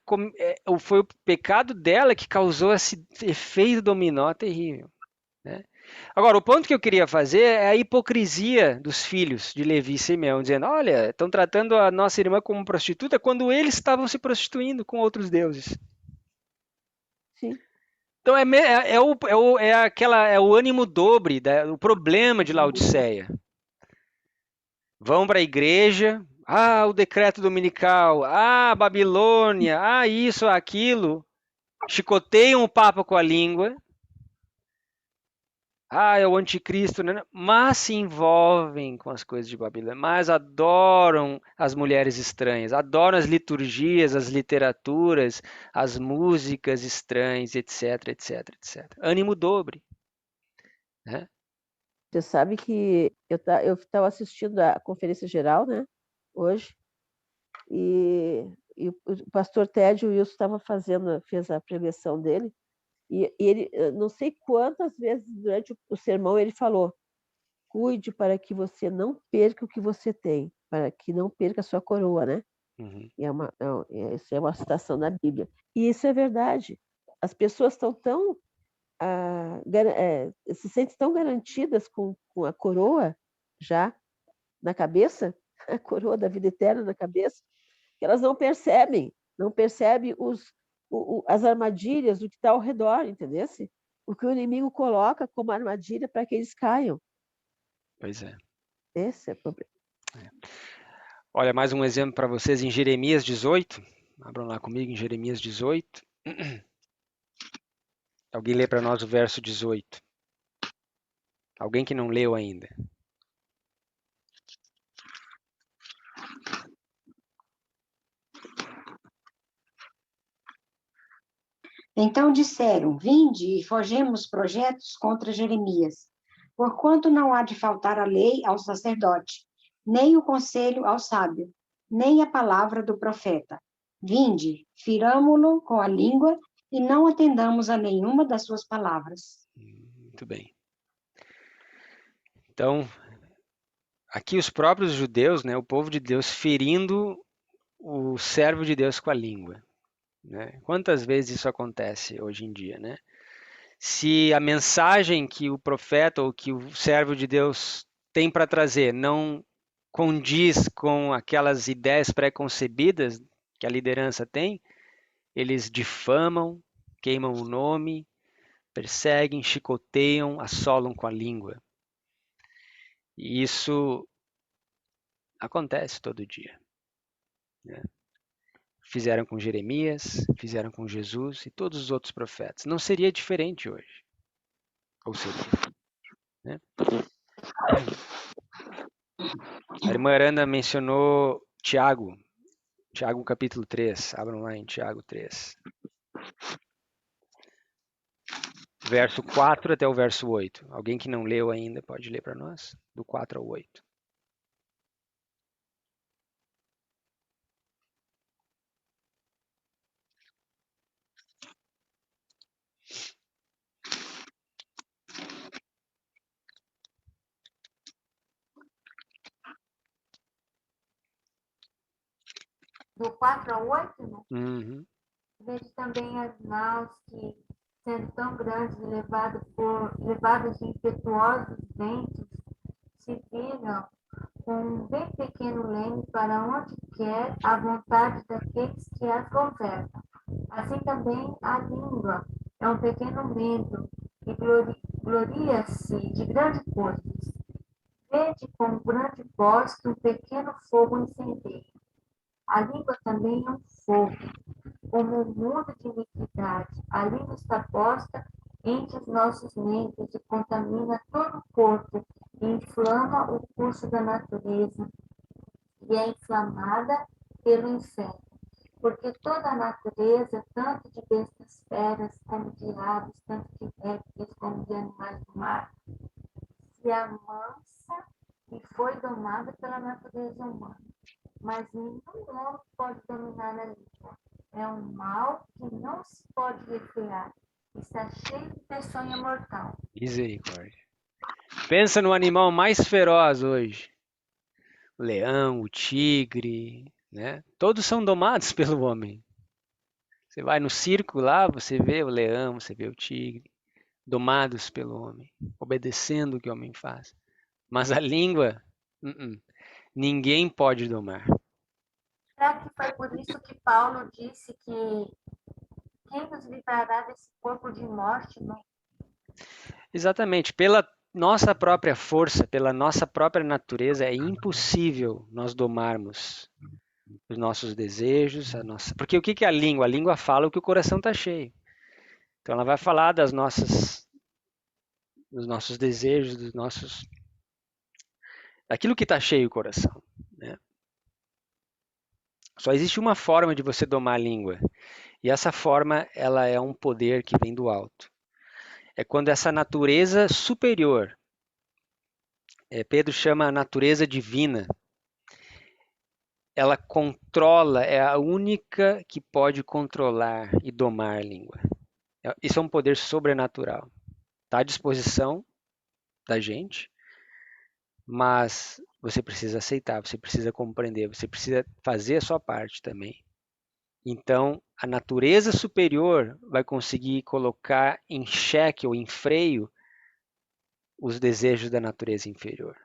foi o pecado dela que causou esse efeito dominó terrível, né? Agora, o ponto que eu queria fazer é a hipocrisia dos filhos de Levi e Simeão, dizendo: olha, estão tratando a nossa irmã como prostituta quando eles estavam se prostituindo com outros deuses. Sim. Então, é o ânimo dobre, o problema de Laodiceia. Vão para a igreja, o decreto dominical, Babilônia, isso, aquilo, chicoteiam o Papa com a língua, é o anticristo, né? Mas se envolvem com as coisas de Babilônia, mas adoram as mulheres estranhas, adoram as liturgias, as literaturas, as músicas estranhas, etc, etc, etc. Ânimo dobre, né? Você sabe que eu estava assistindo a conferência geral, né, hoje, e o pastor Ted Wilson fez a pregação dele, e ele, não sei quantas vezes durante o sermão ele falou: cuide para que você não perca o que você tem, para que não perca a sua coroa, né? Uhum. Isso é uma citação da Bíblia. E isso é verdade. As pessoas estão se sentem tão garantidas com a coroa já na cabeça, a coroa da vida eterna na cabeça, que elas não percebem as armadilhas do que está ao redor, entendeu? O que o inimigo coloca como armadilha para que eles caiam. Pois é. Esse é o problema. Olha, mais um exemplo para vocês em Jeremias 18. Abram lá comigo em Jeremias 18. Alguém lê para nós o verso 18. Alguém que não leu ainda. Então disseram: vinde e forjemos projetos contra Jeremias, porquanto não há de faltar a lei ao sacerdote, nem o conselho ao sábio, nem a palavra do profeta. Vinde, firamo-lo com a língua e não atendamos a nenhuma das suas palavras. Muito bem. Então, aqui os próprios judeus, né, o povo de Deus, ferindo o servo de Deus com a língua, né? Quantas vezes isso acontece hoje em dia, né? Se a mensagem que o profeta ou que o servo de Deus tem para trazer não condiz com aquelas ideias pré-concebidas que a liderança tem, eles difamam, queimam o nome, perseguem, chicoteiam, assolam com a língua. E isso acontece todo dia, né? Fizeram com Jeremias, fizeram com Jesus e todos os outros profetas. Não seria diferente hoje. Ou seria, né? A irmã Aranda mencionou Tiago capítulo 3. Abram lá em Tiago 3. Verso 4 até o verso 8. Alguém que não leu ainda pode ler para nós? Do 4 ao 8. Do 4 ao 8, né? Uhum. Vejo também as naus que, sendo tão grandes e levadas de impetuosos ventos, se viram com um bem pequeno leme para onde quer a vontade daqueles que as governam. Assim também a língua é um pequeno membro e gloria-se de grandes coisas. Vede com grande voz que um pequeno fogo incendeia. A língua também é um fogo, como um mundo de iniquidade. A língua está posta entre os nossos membros e contamina todo o corpo e inflama o curso da natureza e é inflamada pelo inferno. Porque toda a natureza, tanto de bestas feras como de aves, tanto de répteis como de animais do mar, se amansa e foi domada pela natureza humana. Mas nenhum homem pode dominar a língua. É um mal que não se pode refrear. Está cheio de peçonha mortal. Misericórdia. Pensa no animal mais feroz hoje. O leão, o tigre, né? Todos são domados pelo homem. Você vai no circo lá, você vê o leão, você vê o tigre, domados pelo homem, obedecendo o que o homem faz. Mas a língua, ninguém pode domar. Será que foi por isso que Paulo disse que quem nos livrará desse corpo de morte? Não? Exatamente, pela nossa própria força, pela nossa própria natureza, é impossível nós domarmos os nossos desejos, porque o que é a língua? A língua fala o que o coração está cheio. Então ela vai falar dos nossos desejos, daquilo que está cheio o coração, né? Só existe uma forma de você domar a língua, e essa forma ela é um poder que vem do alto. É quando essa natureza superior, Pedro chama a natureza divina, ela controla, é a única que pode controlar e domar a língua. Isso é um poder sobrenatural. Está à disposição da gente, mas você precisa aceitar, você precisa compreender, você precisa fazer a sua parte também. Então, a natureza superior vai conseguir colocar em xeque ou em freio os desejos da natureza inferior.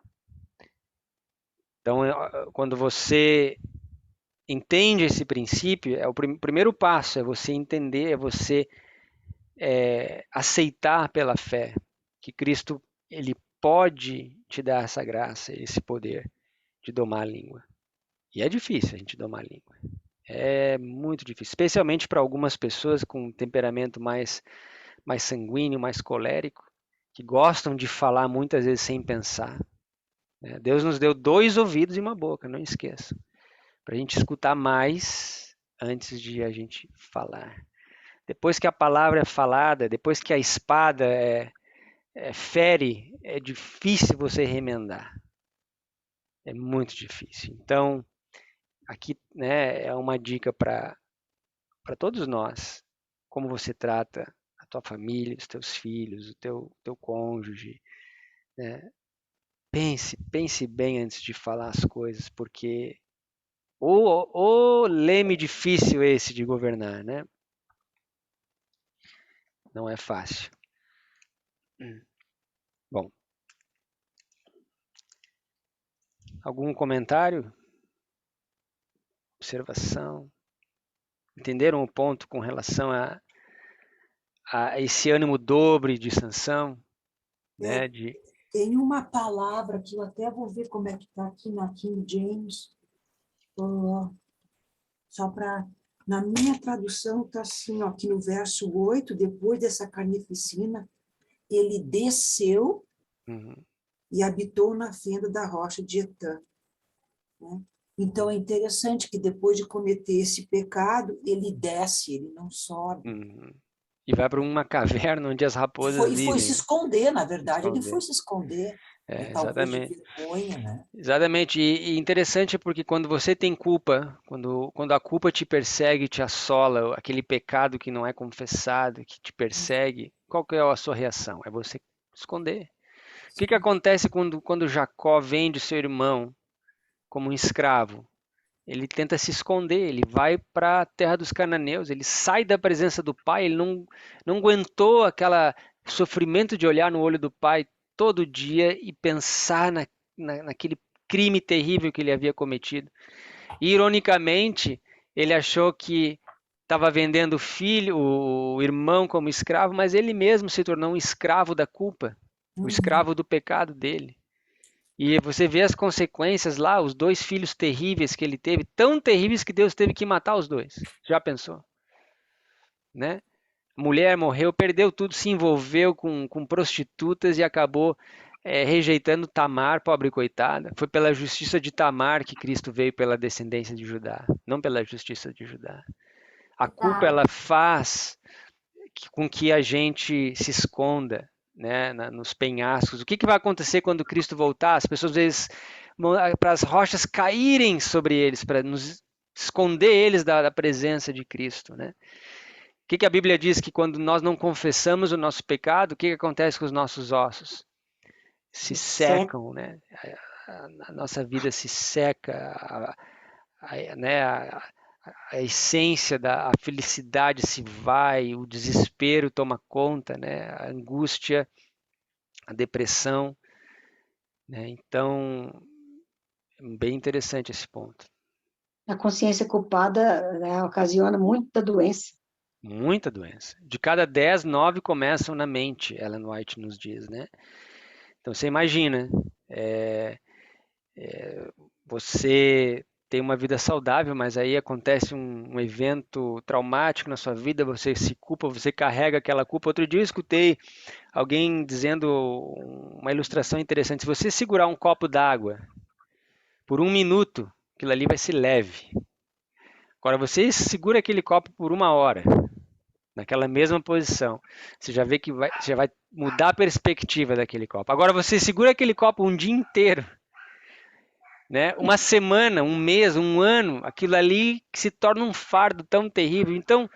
Então, quando você entende esse princípio, o primeiro passo é você entender, é você aceitar pela fé que Cristo ele pode te dar essa graça, esse poder de domar a língua. E é difícil a gente domar a língua. É muito difícil, especialmente para algumas pessoas com um temperamento mais sanguíneo, mais colérico, que gostam de falar muitas vezes sem pensar. Deus nos deu 2 ouvidos e uma boca, não esqueça, para a gente escutar mais antes de a gente falar. Depois que a palavra é falada, depois que a espada fere, é difícil você remendar. É muito difícil. Então, aqui, né, é uma dica para todos nós. Como você trata a tua família, os teus filhos, o teu cônjuge, né? Pense bem antes de falar as coisas, porque o leme difícil esse de governar, né? Não é fácil. Bom, algum comentário? Observação? Entenderam o ponto com relação a esse ânimo dobre de Sansão? Né? Tem uma palavra que eu até vou ver como é que está aqui na King James, só para... Na minha tradução está assim, ó, aqui no verso 8, depois dessa carnificina, ele desceu e habitou na fenda da rocha de Etã. Né? Então é interessante que depois de cometer esse pecado, ele desce, ele não sobe. E vai para uma caverna onde as raposas vivem. Foi se esconder, na verdade, ele foi se esconder. Exatamente. Talvez de vergonha, né? Exatamente. E interessante porque quando você tem culpa, quando a culpa te persegue, te assola, aquele pecado que não é confessado, que te persegue, qual que é a sua reação? É você esconder. O que acontece quando Jacó vende seu irmão como um escravo? Ele tenta se esconder, ele vai para a terra dos cananeus, ele sai da presença do pai, ele não aguentou aquele sofrimento de olhar no olho do pai todo dia e pensar naquele crime terrível que ele havia cometido. E, ironicamente, ele achou que estava vendendo o irmão como escravo, mas ele mesmo se tornou um escravo da culpa, o escravo do pecado dele. E você vê as consequências lá, os 2 filhos terríveis que ele teve, tão terríveis que Deus teve que matar os 2. Já pensou? Né? A mulher morreu, perdeu tudo, se envolveu com prostitutas e acabou rejeitando Tamar, pobre coitada. Foi pela justiça de Tamar que Cristo veio pela descendência de Judá, não pela justiça de Judá. A culpa ela faz com que a gente se esconda, né, nos penhascos. O que vai acontecer quando Cristo voltar? As pessoas às vezes para as rochas caírem sobre eles, para nos esconder eles da presença de Cristo, né? O que a Bíblia diz? Que quando nós não confessamos o nosso pecado, o que acontece com os nossos ossos? Se secam, né? A nossa vida se seca, né, a essência da felicidade se vai, o desespero toma conta, né, a angústia, a depressão, né? Então, bem interessante esse ponto. A consciência culpada, né, ocasiona muita doença. Muita doença. De cada 10, 9 começam na mente, Ellen White nos diz, né? Então você imagina, você tem uma vida saudável, mas aí acontece um evento traumático na sua vida, você se culpa, você carrega aquela culpa. Outro dia eu escutei alguém dizendo uma ilustração interessante. Se você segurar um copo d'água por 1 minuto, aquilo ali vai ser leve. Agora você segura aquele copo por 1 hora, naquela mesma posição, você já vê que já vai mudar a perspectiva daquele copo. Agora você segura aquele copo um dia inteiro, né? Uma semana, um mês, um ano, aquilo ali que se torna um fardo tão terrível. Então,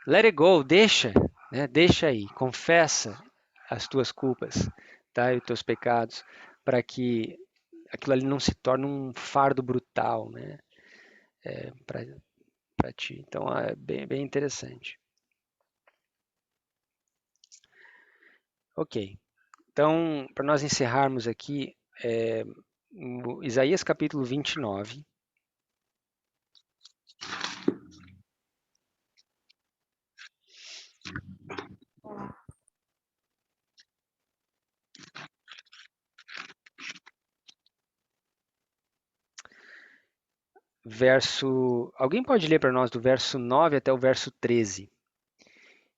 let it go, deixa, né? Deixa aí, confessa as tuas culpas, tá? E os teus pecados, para que aquilo ali não se torne um fardo brutal, né? Para ti. Então, é bem interessante. Ok. Então, para nós encerrarmos aqui, Isaías capítulo 29. Alguém pode ler para nós do verso 9 até o verso 13?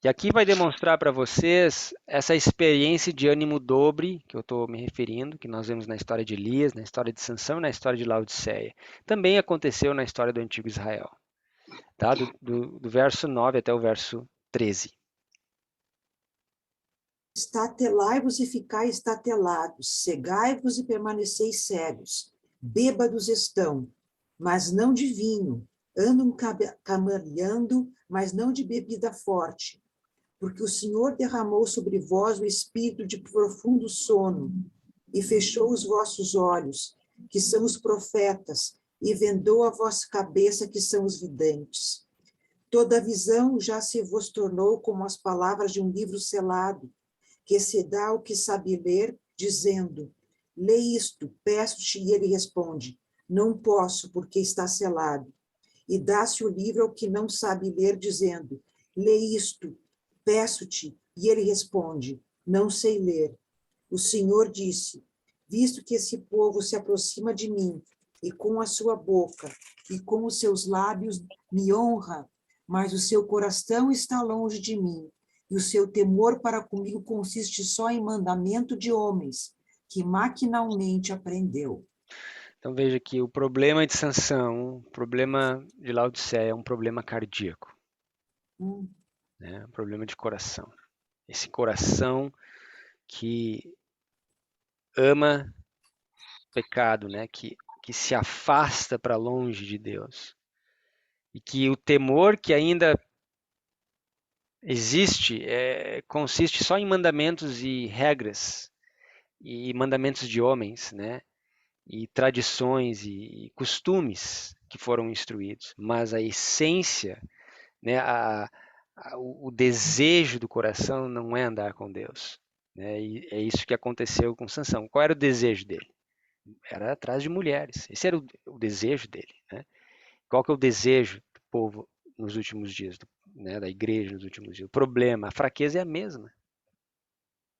E aqui vai demonstrar para vocês essa experiência de ânimo dobre, que eu estou me referindo, que nós vemos na história de Elias, na história de Sansão e na história de Laodiceia. Também aconteceu na história do antigo Israel. Tá? Do verso 9 até o verso 13. Estatelai-vos e ficai estatelados, cegai-vos e permaneceis cegos. Bêbados estão, mas não de vinho, andam cambaleando, mas não de bebida forte. Porque o Senhor derramou sobre vós o espírito de profundo sono, e fechou os vossos olhos, que são os profetas, e vendou a vossa cabeça, que são os videntes. Toda visão já se vos tornou como as palavras de um livro selado, que se dá ao que sabe ler, dizendo, lê isto, peço-te, e ele responde, não posso, porque está selado. E dá-se o livro ao que não sabe ler, dizendo, lê isto, peço-te, e ele responde, não sei ler. O Senhor disse, visto que esse povo se aproxima de mim, e com a sua boca, e com os seus lábios me honra, mas o seu coração está longe de mim, e o seu temor para comigo consiste só em mandamento de homens, que maquinalmente aprendeu. Então veja que o problema de Sansão, o problema de Laodiceia é um problema cardíaco, né? Um problema de coração. Esse coração que ama pecado, né? Que se afasta para longe de Deus. E que o temor que ainda existe consiste só em mandamentos e regras, e mandamentos de homens, né? E tradições e costumes que foram instruídos. Mas a essência, né? O desejo do coração não é andar com Deus, né? E é isso que aconteceu com Sansão. Qual era o desejo dele? Era atrás de mulheres. Esse era o desejo dele, né? Qual que é o desejo do povo nos últimos dias, né, da igreja nos últimos dias? O problema, a fraqueza é a mesma,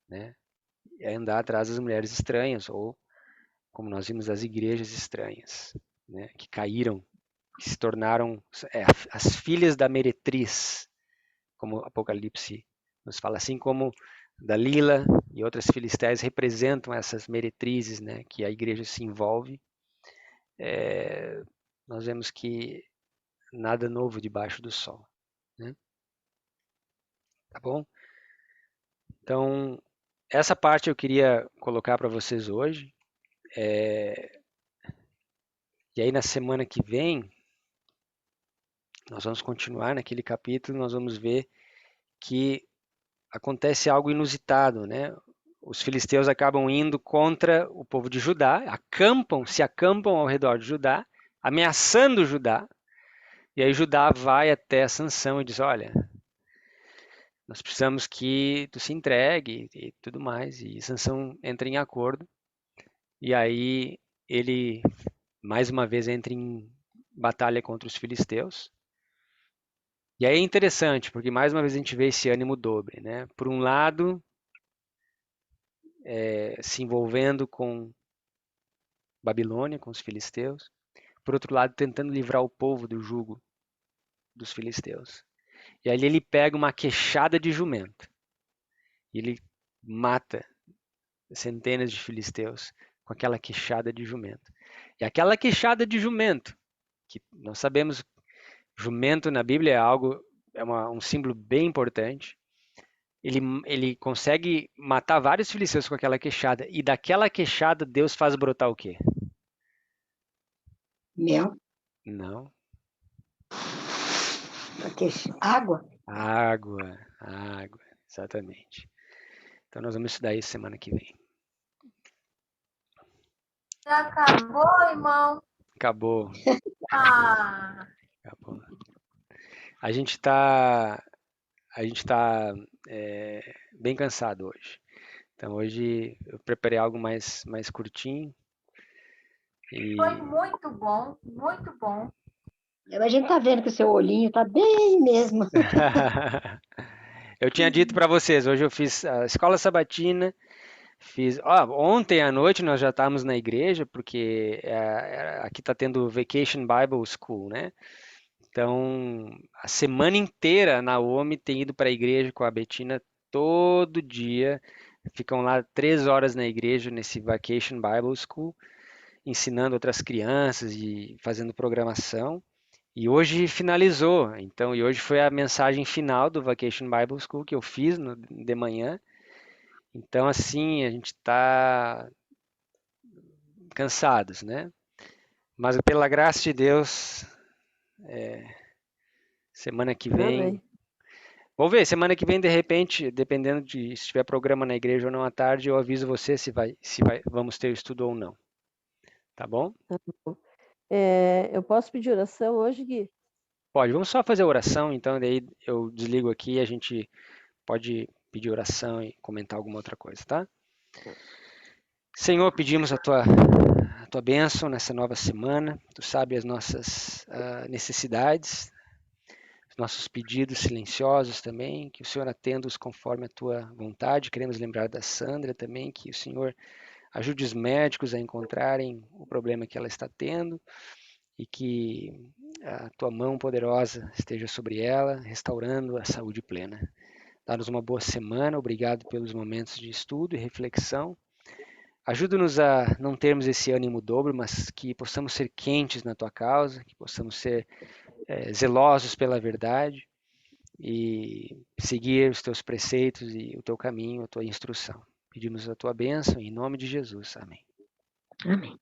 né? É andar atrás das mulheres estranhas, ou, como nós vimos, das igrejas estranhas, né, que caíram, que se tornaram as filhas da meretriz, como o Apocalipse nos fala, assim como Dalila e outras filisteias representam essas meretrizes, né, que a igreja se envolve. Nós vemos que nada novo debaixo do sol, né? Tá bom? Então, essa parte eu queria colocar para vocês hoje. E aí na semana que vem, nós vamos continuar naquele capítulo, nós vamos ver que acontece algo inusitado, né? Os filisteus acabam indo contra o povo de Judá, se acampam ao redor de Judá, ameaçando Judá. E aí Judá vai até Sansão e diz, olha, nós precisamos que tu se entregue e tudo mais. E Sansão entra em acordo. E aí ele, mais uma vez, entra em batalha contra os filisteus. E aí é interessante, porque mais uma vez a gente vê esse ânimo dobre, né? Por um lado, se envolvendo com Babilônia, com os filisteus. Por outro lado, tentando livrar o povo do jugo dos filisteus. E ali ele pega uma queixada de jumento. E ele mata centenas de filisteus com aquela queixada de jumento. E aquela queixada de jumento, que nós sabemos, jumento na Bíblia um símbolo bem importante. Ele consegue matar vários filisteus com aquela queixada. E daquela queixada Deus faz brotar o quê? Mel, Não. água. Água, exatamente. Então nós vamos estudar isso semana que vem. Já acabou, irmão? Acabou. Acabou. A gente está bem cansado hoje. Então hoje eu preparei algo mais curtinho. Foi muito bom, muito bom. A gente tá vendo que o seu olhinho tá bem mesmo. Eu tinha dito para vocês, hoje eu fiz a escola sabatina, ontem à noite nós já estávamos na igreja, porque aqui está tendo Vacation Bible School, né? Então, a semana inteira a Naomi tem ido para a igreja com a Betina todo dia. Ficam lá 3 horas na igreja nesse Vacation Bible School, ensinando outras crianças e fazendo programação. E hoje finalizou. Então, e hoje foi a mensagem final do Vacation Bible School que eu fiz de manhã. Então, assim, a gente está cansados, né? Mas pela graça de Deus, semana que vem. Amém. Vamos ver, semana que vem, de repente, dependendo de se tiver programa na igreja ou não à tarde, eu aviso você vamos ter estudo ou não. Tá bom? Tá bom. Eu posso pedir oração hoje, Gui? Pode, vamos só fazer a oração, então daí eu desligo aqui e a gente pode pedir oração e comentar alguma outra coisa, tá? Senhor, pedimos a tua bênção nessa nova semana. Tu sabe as nossas necessidades, os nossos pedidos silenciosos também, que o Senhor atenda-os conforme a tua vontade. Queremos lembrar da Sandra também, que o Senhor ajude os médicos a encontrarem o problema que ela está tendo e que a tua mão poderosa esteja sobre ela, restaurando a saúde plena. Dá-nos uma boa semana, obrigado pelos momentos de estudo e reflexão. Ajuda-nos a não termos esse ânimo dobro, mas que possamos ser quentes na tua causa, que possamos ser zelosos pela verdade e seguir os teus preceitos e o teu caminho, a tua instrução. Pedimos a tua bênção em nome de Jesus. Amém. Amém.